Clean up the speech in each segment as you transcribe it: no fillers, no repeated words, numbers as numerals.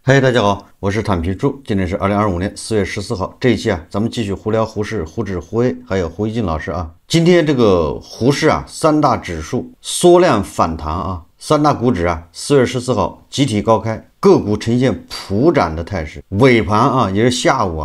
嗨，大家好，我是坦平叔。今天是2025年4月14号。这一期咱们继续胡聊胡适、胡指、胡 A， 还有胡一进老师啊。今天这个胡适三大指数缩量反弹三大股指4月14号集体高开，个股呈现普涨的态势。尾盘也是下午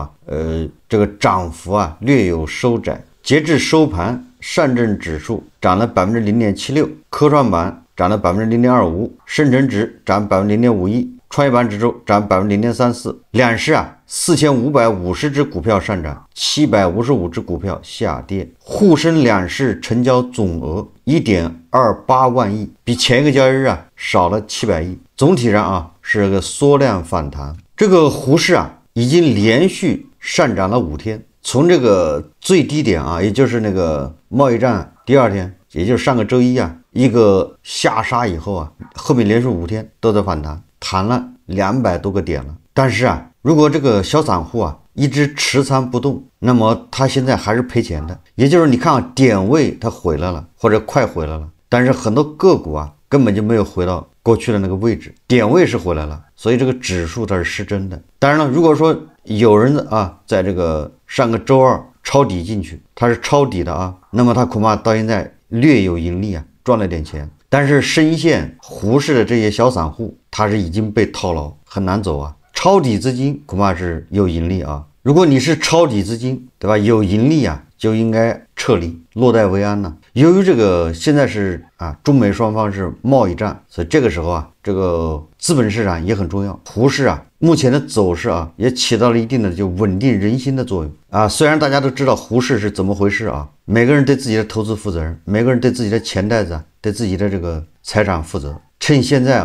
这个涨幅略有收窄。截至收盘，上证指数涨了 0.76%， 科创板涨了 0.25%， 深成指涨 0.51%。创业板指数涨 0.34%， 两市4550只股票上涨，755只股票下跌。沪深两市成交总额 1.28 万亿，比前一个交易日少了700亿。总体上是个缩量反弹。这个沪市已经连续上涨了5天，从这个最低点也就是那个贸易战第二天，也就是上个周一一个下杀以后后面连续5天都在反弹。弹了200多个点了，但是如果这个小散户一直持仓不动，那么他现在还是赔钱的。也就是你看点位它回来了，或者快回来了，但是很多个股根本就没有回到过去的那个位置，点位是回来了，所以这个指数它是失真的。当然了，如果说有人在这个上个周二抄底进去，他是抄底的那么他恐怕到现在略有盈利赚了点钱。但是深陷胡适的这些小散户，他是已经被套牢，很难走抄底资金恐怕是有盈利如果你是抄底资金，对吧？有盈利就应该撤离，落袋为安了。由于这个现在是中美双方是贸易战，所以这个时候这个资本市场也很重要。胡适目前的走势也起到了一定的就稳定人心的作用虽然大家都知道胡适是怎么回事每个人对自己的投资负责任，每个人对自己的钱袋子对自己的这个财产负责。趁现在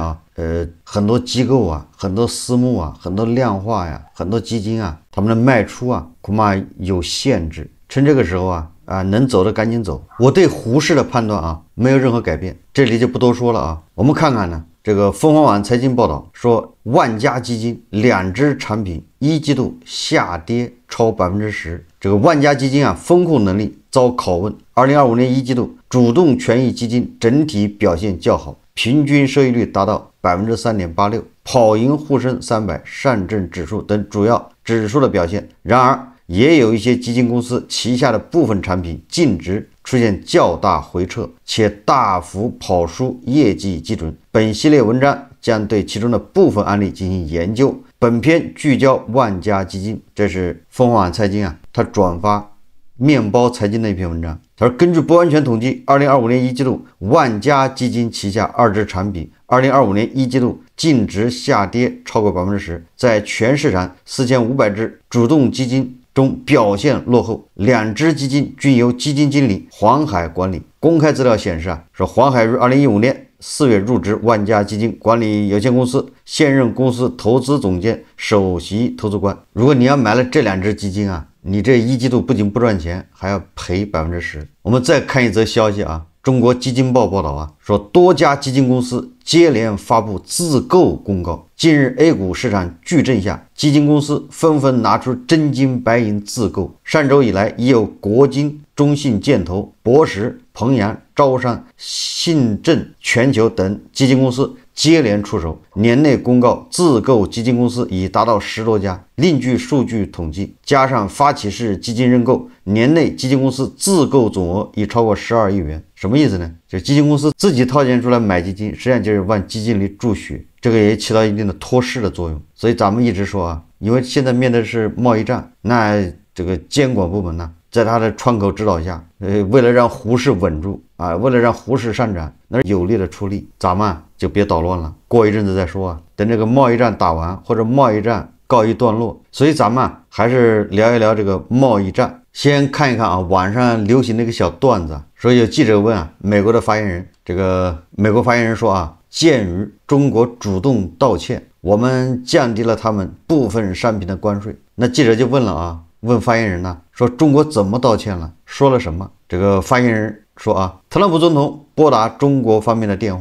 很多机构很多私募很多量化很多基金他们的卖出恐怕有限制。趁这个时候能走的赶紧走。我对胡适的判断没有任何改变，这里就不多说了我们看看呢，这个凤凰网财经报道说，万家基金2只产品一季度下跌超 10%。 这个万家基金风控能力遭拷问。2025年一季度主动权益基金整体表现较好，平均收益率达到 3.86%， 跑赢沪深300、上证指数等主要指数的表现。然而也有一些基金公司旗下的部分产品净值出现较大回撤，且大幅跑输业绩基准。本系列文章将对其中的部分案例进行研究。本篇聚焦万家基金。这是凤凰网财经他转发面包财经的一篇文章。他说，根据不完全统计，2025年一季度万家基金旗下2只产品2025年一季度净值下跌超过 10%， 在全市场4500只主动基金中表现落后，2只基金均由基金经理黄海管理。公开资料显示说黄海于2015年4月入职万家基金管理有限公司，现任公司投资总监、首席投资官。如果你要买了这2只基金你这一季度不仅不赚钱，还要赔 10%。 我们再看一则消息中国基金报报道说，多家基金公司接连发布自购公告。近日 A 股市场巨震下，基金公司纷纷拿出真金白银自购。上周以来，已有国金、中信建投、博时、鹏阳、招商、信正全球等基金公司接连出手，年内公告自购基金公司已达到10多家。另据数据统计，加上发起式基金认购，年内基金公司自购总额已超过12亿元。什么意思呢？就基金公司自己掏钱出来买基金，实际上就是往基金里注血，这个也起到一定的托市的作用。所以咱们一直说因为现在面对的是贸易战，那这个监管部门呢，在他的窗口指导下，为了让胡适稳住为了让胡适上涨，那有力的出力，咱们就别捣乱了，过一阵子再说等这个贸易战打完，或者贸易战告一段落。所以咱们还是聊一聊这个贸易战。先看一看网上流行的一个小段子说有记者问美国的发言人，这个美国发言人说鉴于中国主动道歉，我们降低了他们部分商品的关税。那记者就问了问发言人呢，说中国怎么道歉了，说了什么？这个发言人说特朗普总统拨打中国方面的电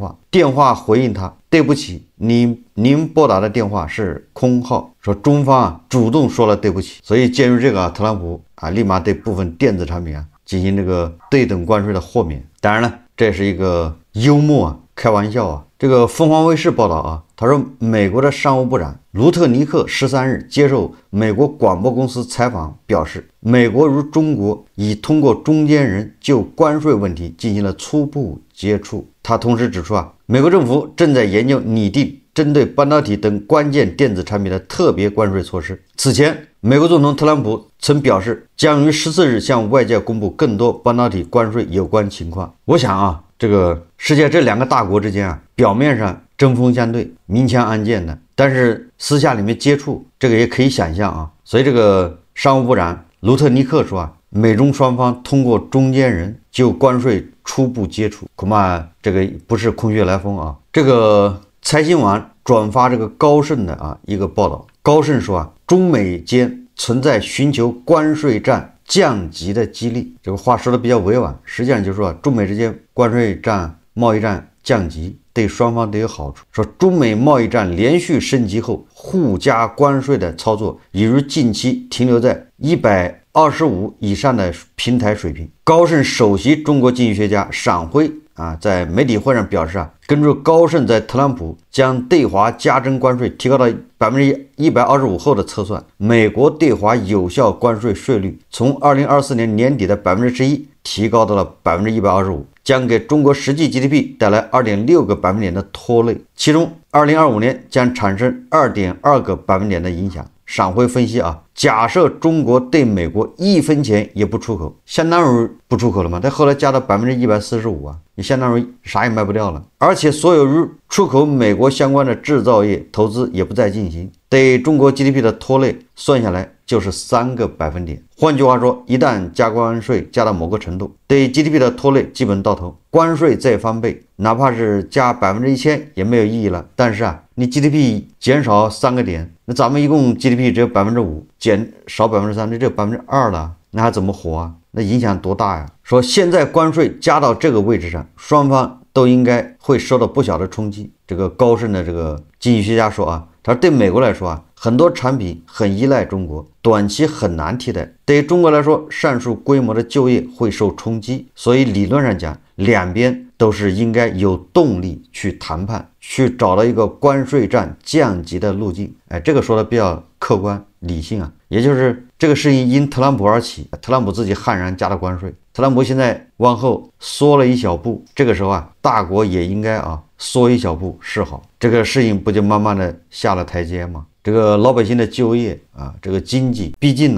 话回应他，对不起，您拨打的电话是空号。说中方主动说了对不起。所以鉴于这个特朗普立马对部分电子产品进行这个对等关税的豁免。当然了，这是一个幽默开玩笑啊！这个凤凰卫视报道啊，他说美国的商务部长卢特尼克13日接受美国广播公司采访表示，美国与中国已通过中间人就关税问题进行了初步接触。他同时指出啊，美国政府正在研究拟定针对半导体等关键电子产品的特别关税措施。此前，美国总统特朗普曾表示，将于14日向外界公布更多半导体关税有关情况。我想啊，这个世界这两个大国之间啊，表面上针锋相对、明枪暗箭的，但是私下里面接触，这个也可以想象啊。所以这个商务部长卢特尼克说啊，美中双方通过中间人就关税初步接触，恐怕这个不是空穴来风啊。这个财新网转发这个高盛的一个报道，高盛说啊，中美间存在寻求关税战降级的激励。这个话说的比较委婉，实际上就是说中美之间关税战、贸易战降级对双方都有好处。说中美贸易战连续升级后，互加关税的操作已于近期停留在125以上的平台水平。高盛首席中国经济学家闪辉在媒体会上表示根据高盛在特朗普将对华加征关税提高到125后的测算，美国对华有效关税税率从2024年年底的11%提高到了125%，将给中国实际 GDP 带来2.6个百分点的拖累，其中2025年将产生2.2个百分点的影响。闪辉分析假设中国对美国1分钱也不出口，相当于不出口了嘛？但后来加到145%你相当于啥也卖不掉了。而且所有与出口美国相关的制造业投资也不再进行，对中国 GDP 的拖累算下来就是3个百分点。换句话说，一旦加关税加到某个程度，对 GDP 的拖累基本到头，关税再翻倍，哪怕是加1000%也没有意义了。但是你 GDP 减少3个点，那咱们一共 GDP 只有5%，减少3%，那只有2%了，那还怎么活啊？那影响多大呀？说现在关税加到这个位置上，双方都应该会受到不小的冲击。这个高盛的这个经济学家说他说对美国来说很多产品很依赖中国，短期很难替代。对于中国来说，上述规模的就业会受冲击，所以理论上讲，两边都是应该有动力去谈判，去找到一个关税战降级的路径。这个说的比较客观理性也就是这个事情因特朗普而起，特朗普自己悍然加了关税，特朗普现在往后缩了一小步，这个时候大国也应该缩一小步示好，这个事情不就慢慢的下了台阶吗？这个老百姓的就业这个经济毕竟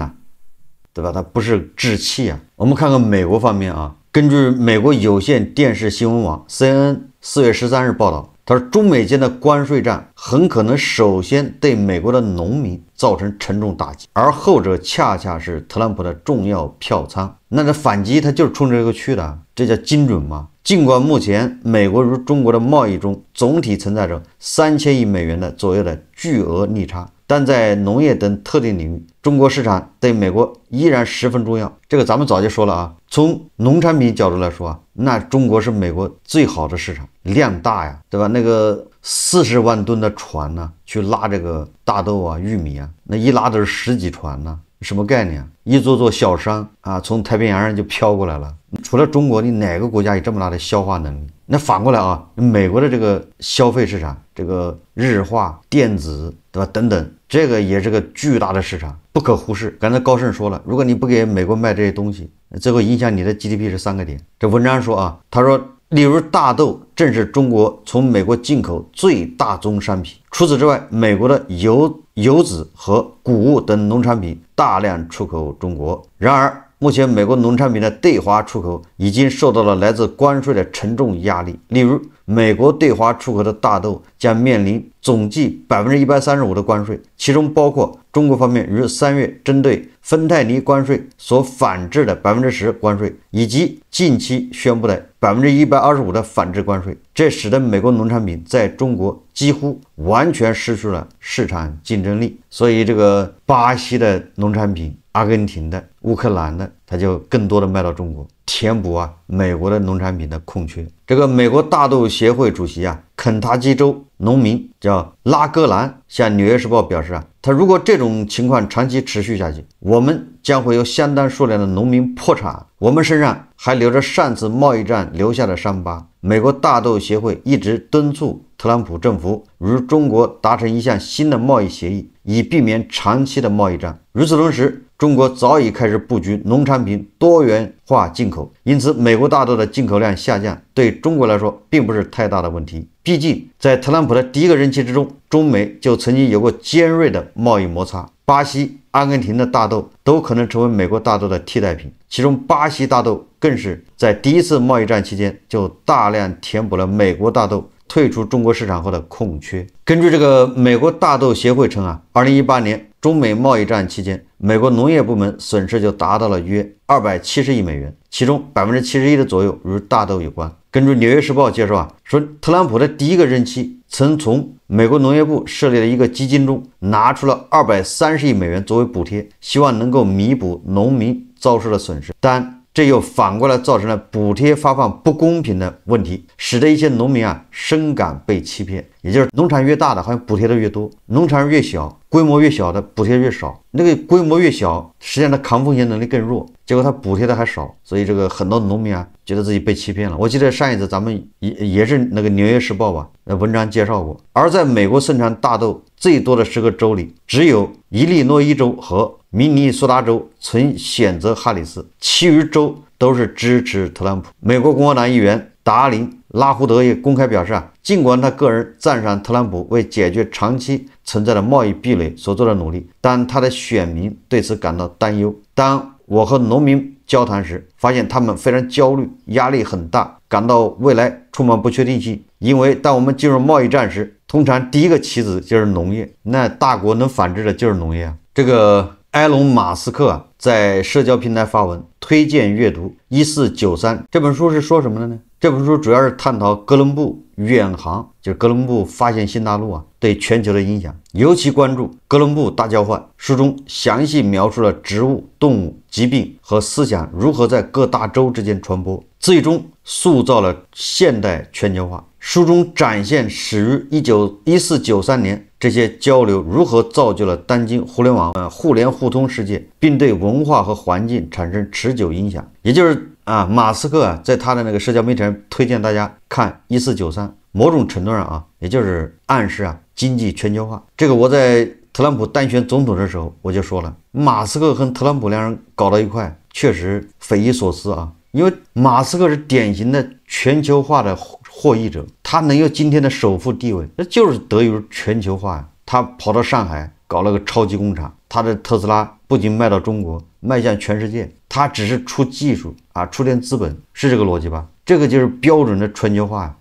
对吧，它不是置气我们看看美国方面根据美国有线电视新闻网 CNN 4月13日报道，他说中美间的关税战很可能首先对美国的农民造成沉重打击，而后者恰恰是特朗普的重要票仓。那这反击他就是冲着这个去的，这叫精准吗？尽管目前美国与中国的贸易中总体存在着3000亿美元的左右的巨额逆差，但在农业等特定领域，中国市场对美国依然十分重要。这个咱们早就说了从农产品角度来说那中国是美国最好的市场，量大对吧？那个40万吨的船去拉这个大豆玉米那一拉都是10几船什么概念一座小山从太平洋上就飘过来了。除了中国，你哪个国家有这么大的消化能力？那反过来美国的这个消费市场，这个日化、电子，对吧？等等，这个也是个巨大的市场，不可忽视。刚才高盛说了，如果你不给美国卖这些东西，最后影响你的 GDP 是3个点。这文章说他说，例如大豆正是中国从美国进口最大宗商品。除此之外，美国的油脂和谷物等农产品大量出口中国。然而目前美国农产品的对华出口已经受到了来自关税的沉重压力。例如，美国对华出口的大豆将面临总计135%的关税，其中包括中国方面于3月针对芬太尼关税所反制的10%关税，以及近期宣布的125%的反制关税。这使得美国农产品在中国几乎完全失去了市场竞争力。所以这个巴西的农产品、阿根廷的、乌克兰的，它就更多的卖到中国。填补美国的农产品的空缺。这个美国大豆协会主席肯塔基州农民叫拉格兰向《纽约时报》表示他如果这种情况长期持续下去，我们将会有相当数量的农民破产，我们身上还留着上次贸易战留下的伤疤。美国大豆协会一直敦促特朗普政府与中国达成一项新的贸易协议，以避免长期的贸易战。与此同时，中国早已开始布局农产品多元化进口，因此美国大豆的进口量下降对中国来说并不是太大的问题。毕竟在特朗普的第一个任期之中，中美就曾经有过尖锐的贸易摩擦，巴西、阿根廷的大豆都可能成为美国大豆的替代品，其中巴西大豆更是在第一次贸易战期间就大量填补了美国大豆退出中国市场后的空缺。根据这个美国大豆协会称2018年中美贸易战期间，美国农业部门损失就达到了约270亿美元，其中71%的左右与大豆有关。根据《纽约时报》介绍说特朗普的第一个任期曾从美国农业部设立的一个基金中拿出了230亿美元作为补贴，希望能够弥补农民遭受的损失，但这又反过来造成了补贴发放不公平的问题，使得一些农民深感被欺骗。也就是农场越大的好像补贴的越多，农场越小规模越小的补贴越少，那个规模越小实际上它抗风险能力更弱，结果它补贴的还少，所以这个很多农民觉得自己被欺骗了。我记得上一次咱们也是那个《纽约时报》文章介绍过。而在美国生产大豆最多的10个州里，只有伊利诺伊州和明尼苏达州曾选择哈里斯，其余州都是支持特朗普。美国共和党议员达林·拉胡德也公开表示尽管他个人赞赏特朗普为解决长期存在的贸易壁垒所做的努力，但他的选民对此感到担忧。当我和农民交谈时，发现他们非常焦虑，压力很大，感到未来充满不确定性。因为当我们进入贸易战时，通常第一个棋子就是农业，那大国能反制的就是农业这个埃隆·马斯克在社交平台发文推荐阅读1493这本书。是说什么的呢？这本书主要是探讨哥伦布远航，就是哥伦布发现新大陆对全球的影响，尤其关注哥伦布大交换。书中详细描述了植物、动物、疾病和思想如何在各大洲之间传播，最终塑造了现代全球化。书中展现始于1493年这些交流如何造就了当今互联网互联互通世界，并对文化和环境产生持久影响。也就是马斯克在他的那个社交媒体上推荐大家看1493，某种程度上也就是暗示经济全球化。这个我在特朗普当选总统的时候我就说了，马斯克和特朗普两人搞到一块确实匪夷所思因为马斯克是典型的全球化的获益者，他能有今天的首富地位，那就是得益于全球化他跑到上海搞了个超级工厂，他的特斯拉不仅卖到中国，迈向全世界，他只是出技术出点资本，是这个逻辑吧？这个就是标准的全球化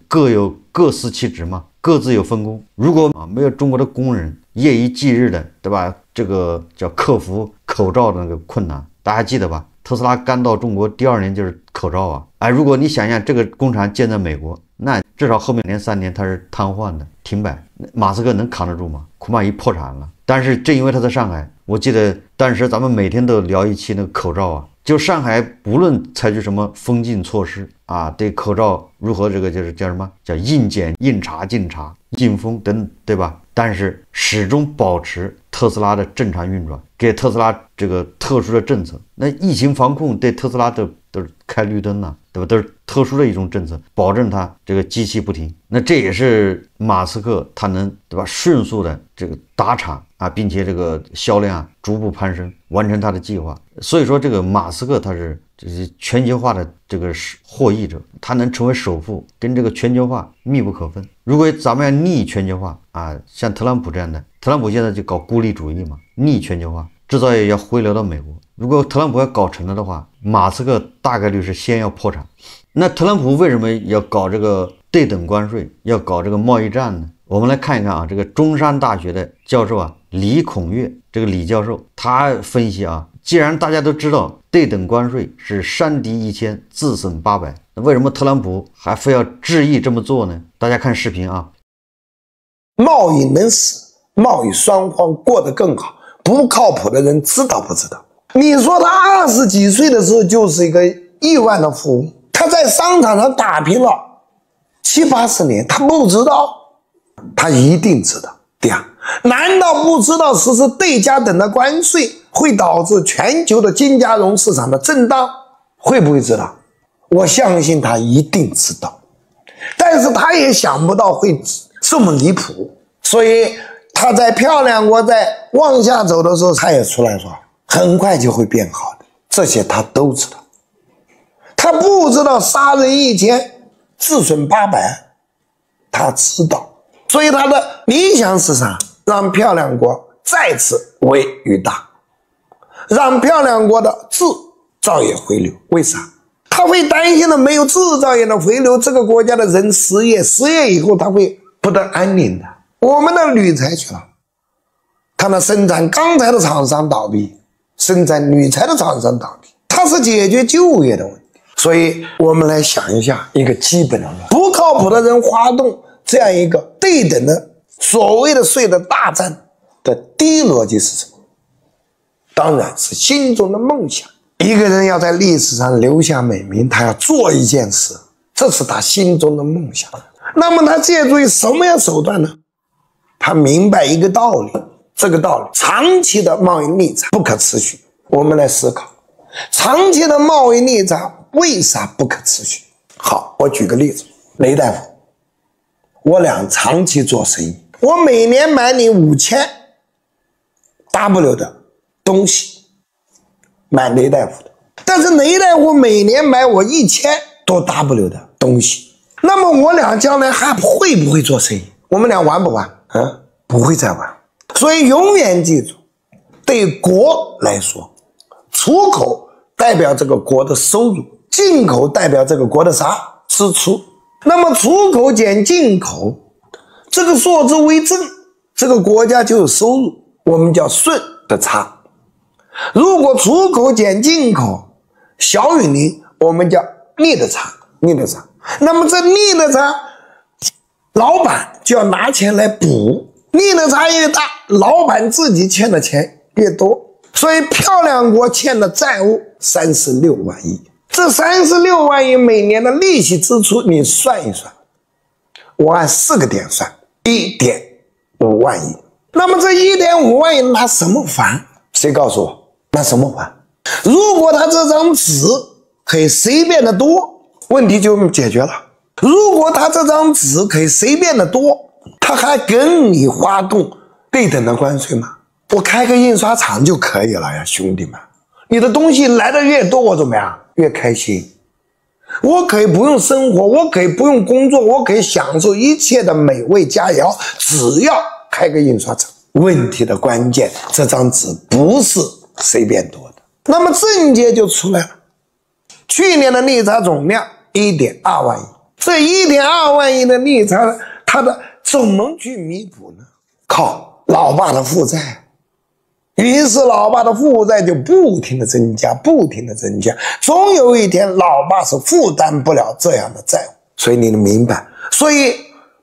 各司其职嘛，各自有分工。如果没有中国的工人夜以继日的，对吧？这个叫克服口罩的那个困难，大家记得吧？特斯拉刚到中国第2年就是口罩如果你想象这个工厂建在美国，那至少后面连3年它是瘫痪的停摆，马斯克能扛得住吗？恐怕已破产了。但是正因为他在上海，我记得当时咱们每天都聊一期那个口罩就上海无论采取什么封禁措施对口罩如何这个就是叫什么叫应检应查禁查禁封等，对吧？但是始终保持特斯拉的正常运转，给特斯拉这个特殊的政策。那疫情防控对特斯拉都是开绿灯对吧？都是特殊的一种政策，保证它这个机器不停。那这也是马斯克他能对吧迅速的这个打场并且这个销量逐步攀升，完成他的计划。所以说这个马斯克他是全球化的这个获益者，他能成为首富跟这个全球化密不可分。如果咱们要逆全球化像特朗普这样的，特朗普现在就搞孤立主义嘛，逆全球化，制造业要回流到美国。如果特朗普要搞成了的话，马斯克大概率是先要破产。那特朗普为什么要搞这个对等关税，要搞这个贸易战呢？我们来看一看这个中山大学的教授李孔岳，这个李教授他分析既然大家都知道对等关税是伤敌1000自损800，那为什么特朗普还非要执意这么做呢？大家看视频贸易能使贸易双方过得更好，不靠谱的人知道不知道？你说他20几岁的时候就是一个亿万的富翁，他在商场上打拼了7、80年，他不知道？他一定知道。第二，难道不知道实施对价等的关税会导致全球的金家融市场的震荡？会不会知道？我相信他一定知道，但是他也想不到会这么离谱，所以他在漂亮国在往下走的时候，他也出来说很快就会变好的，这些他都知道。他不知道杀人1000，自损800，他知道。所以他的理想是啥？让漂亮国再次为于大，让漂亮国的制造业回流。为啥？他会担心的，没有制造业的回流，这个国家的人失业以后他会不得安宁的。我们的铝材去了，他那生产钢材的厂商倒闭，生产铝材的厂商倒闭，它是解决就业的问题。所以我们来想一下一个基本的，不靠谱的人发动这样一个对等的所谓的税的大战的第一逻辑是什么？当然是心中的梦想。一个人要在历史上留下美名，他要做一件事，这是他心中的梦想。那么他借助于什么样手段呢？他明白一个道理，这个道理，长期的贸易逆差不可持续。我们来思考，长期的贸易逆差为啥不可持续？好，我举个例子，雷大夫，我俩长期做生意，我每年买你5000W 的东西，买雷大夫的，但是雷大夫每年买我1000多 W 的东西，那么我俩将来还会不会做生意？我们俩玩不玩？不会再玩。所以永远记住，对国来说，出口代表这个国的收入，进口代表这个国的啥？支出。那么出口减进口，这个数字为正，这个国家就有收入，我们叫顺的差。如果出口减进口小于0，我们叫逆的差，逆的差。那么这逆的差，老板就要拿钱来补，逆的差越大，老板自己欠的钱越多。所以漂亮国欠的债务36万亿，这36万亿每年的利息支出你算一算，我按4个点算，1.5万亿。那么这1.5万亿拿什么还？谁告诉我拿什么还？如果他这张纸可以随便的多，问题就解决了。如果他这张纸可以随便的多，他还跟你发动对等的关税吗？我开个印刷厂就可以了呀，兄弟们，你的东西来的越多，我怎么样？越开心。我可以不用生活，我可以不用工作，我可以享受一切的美味佳肴，只要开个印刷厂。问题的关键，这张纸不是随便多的。那么症结就出来了，去年的逆差总量 1.2 万亿，这 1.2 万亿的逆差，它的怎么去弥补呢？靠老爸的负债。于是老爸的负债就不停的增加，不停的增加，总有一天老爸是负担不了这样的债务。所以你能明白，所以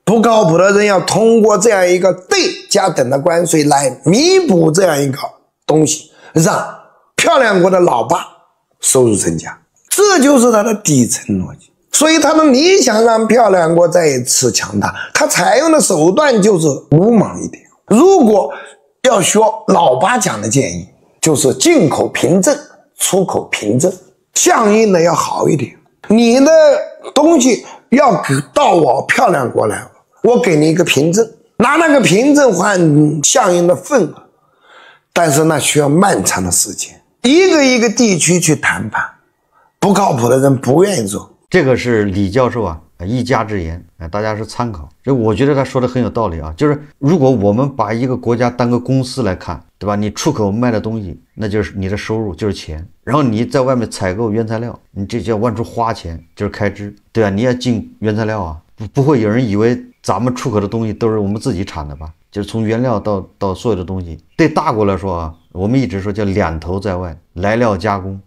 不靠谱的人要通过这样一个对价等的关税来弥补这样一个东西，让漂亮国的老爸收入增加，这就是他的底层逻辑。所以他的理想让漂亮国再一次强大，他采用的手段就是鲁莽一点。如果要学老八讲的建议，就是进口凭证，出口凭证，相应的要好一点。你的东西要到我漂亮国来，我给你一个凭证，拿那个凭证换相应的份额，但是那需要漫长的时间，一个一个地区去谈判，不靠谱的人不愿意做。这个是李教授啊一家之言，大家是参考。这我觉得他说的很有道理啊，就是如果我们把一个国家当个公司来看，对吧？你出口卖的东西，那就是你的收入，就是钱。然后你在外面采购原材料，你这叫往出花钱，就是开支，对吧？你要进原材料啊，不会有人以为咱们出口的东西都是我们自己产的吧？就是从原料到所有的东西，对大国来说啊，我们一直说叫两头在外，来料加工，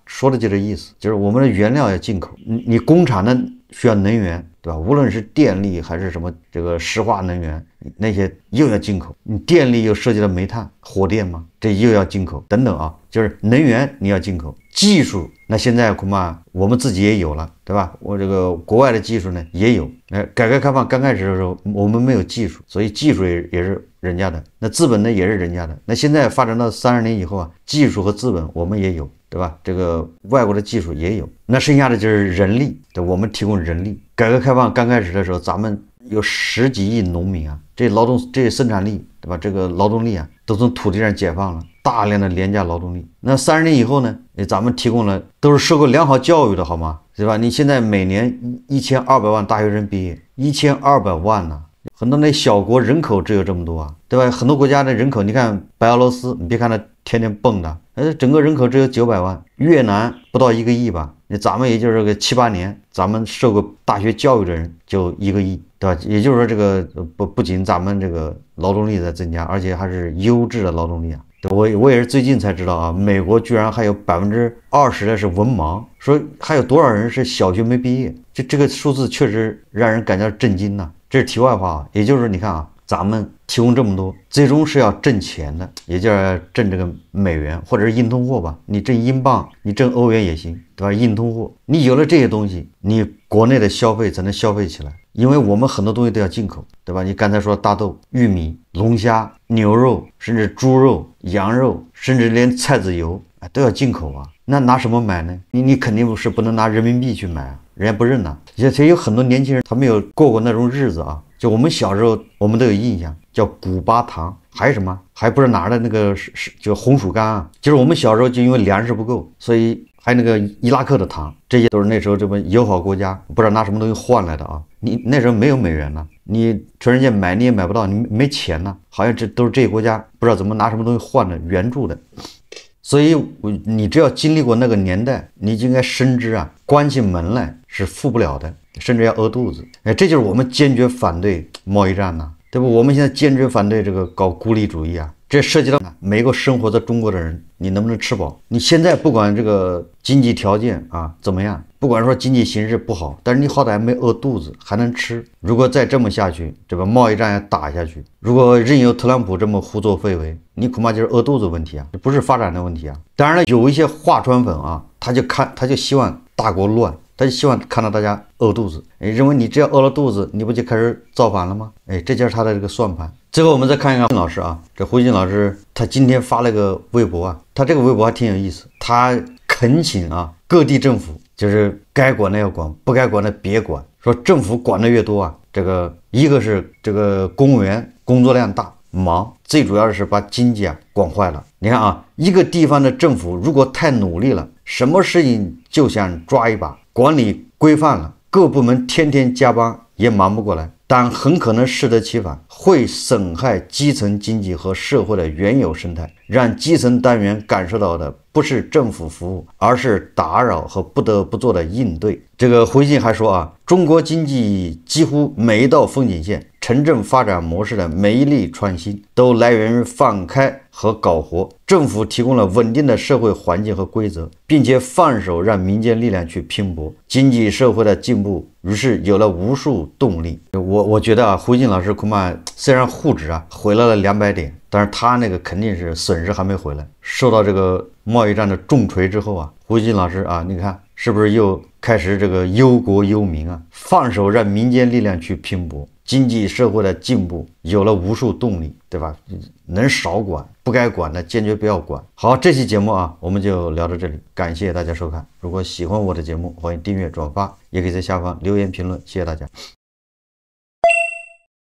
说的就这意思，就是我们的原料要进口，你工厂呢需要能源，对吧？无论是电力还是什么这个石化能源，那些又要进口，你电力又涉及到煤炭、火电嘛，这又要进口等等啊，就是能源你要进口，技术，那现在恐怕我们自己也有了，对吧？我这个国外的技术呢也有。改革开放刚开始的时候，我们没有技术，所以技术也是人家的，那资本呢也是人家的。那现在发展到30年以后啊，技术和资本我们也有，对吧？这个外国的技术也有，那剩下的就是人力，对，我们提供人力。改革开放刚开始的时候，咱们有10几亿农民啊，这生产力，对吧？这个劳动力啊，都从土地上解放了。大量的廉价劳动力，那30年以后呢？咱们提供了都是受过良好教育的，好吗？对吧？你现在每年1200万大学生毕业，1200万呢，很多那小国人口只有这么多啊，对吧？很多国家的人口，你看白俄罗斯，你别看它天天蹦的，整个人口只有900万，越南不到1个亿吧？咱们也就是个7、8年，咱们受过大学教育的人就1个亿，对吧？也就是说，这个不仅咱们这个劳动力在增加，而且还是优质的劳动力啊。我也是最近才知道啊，美国居然还有20%的是文盲，说还有多少人是小学没毕业，这个数字确实让人感到震惊呐。这是题外话啊，也就是你看啊，咱们提供这么多，最终是要挣钱的，也就是挣这个美元或者是硬通货吧，你挣英镑，你挣欧元也行，对吧？硬通货，你有了这些东西，你国内的消费才能消费起来。因为我们很多东西都要进口，对吧？你刚才说大豆、玉米、龙虾、牛肉，甚至猪肉、羊肉，甚至连菜籽油都要进口啊。那拿什么买呢？你肯定是不能拿人民币去买啊，人家不认呐。而且有很多年轻人他没有过过那种日子啊。就我们小时候，我们都有印象，叫古巴糖，还有什么，还不是拿的那个就红薯干啊。就是我们小时候就因为粮食不够，所以还有那个伊拉克的糖，这些都是那时候这么友好国家不知道拿什么东西换来的啊。你那时候没有美元呢，你全世界买你也买不到，你没钱呢，好像这都是这些国家不知道怎么拿什么东西换的援助的。所以你只要经历过那个年代，你就应该深知啊，关起门来是富不了的，甚至要饿肚子。这就是我们坚决反对贸易战呐，对不？我们现在坚决反对这个搞孤立主义啊，这涉及到每个生活在中国的人，你能不能吃饱？你现在不管这个经济条件啊怎么样，不管说经济形势不好，但是你好歹没饿肚子，还能吃。如果再这么下去，这个贸易战要打下去，如果任由特朗普这么胡作非为，你恐怕就是饿肚子问题啊，这不是发展的问题啊。当然了，有一些话传粉啊，他就希望大国乱。他就希望看到大家饿肚子，认为你只要饿了肚子，你不就开始造反了吗？这就是他的这个算盘。最后我们再看一看老师啊，这胡锦老师他今天发了个微博啊，他这个微博还挺有意思，他恳请啊各地政府，就是该管的要管，不该管的别管。说政府管的越多啊，这个一个是这个公务员工作量大忙，最主要的是把经济啊管坏了。你看啊，一个地方的政府如果太努力了，什么事情就想抓一把。管理规范了，各部门天天加班也忙不过来，但很可能适得其反，会损害基层经济和社会的原有生态，让基层单元感受到的不是政府服务，而是打扰和不得不做的应对。这个回信还说啊，中国经济几乎每一道风景线、城镇发展模式的每一粒创新，都来源于放开和搞活。政府提供了稳定的社会环境和规则，并且放手让民间力量去拼搏，经济社会的进步于是有了无数动力。我觉得啊，胡锦老师恐怕虽然沪指啊回来了200点，但是他那个肯定是损失还没回来。受到这个贸易战的重锤之后啊，胡锦老师啊，你看是不是又开始这个忧国忧民啊？放手让民间力量去拼搏，经济社会的进步有了无数动力，对吧？能少管，不该管的坚决不要管。好，这期节目啊，我们就聊到这里，感谢大家收看。如果喜欢我的节目，欢迎订阅转发，也可以在下方留言评论，谢谢大家。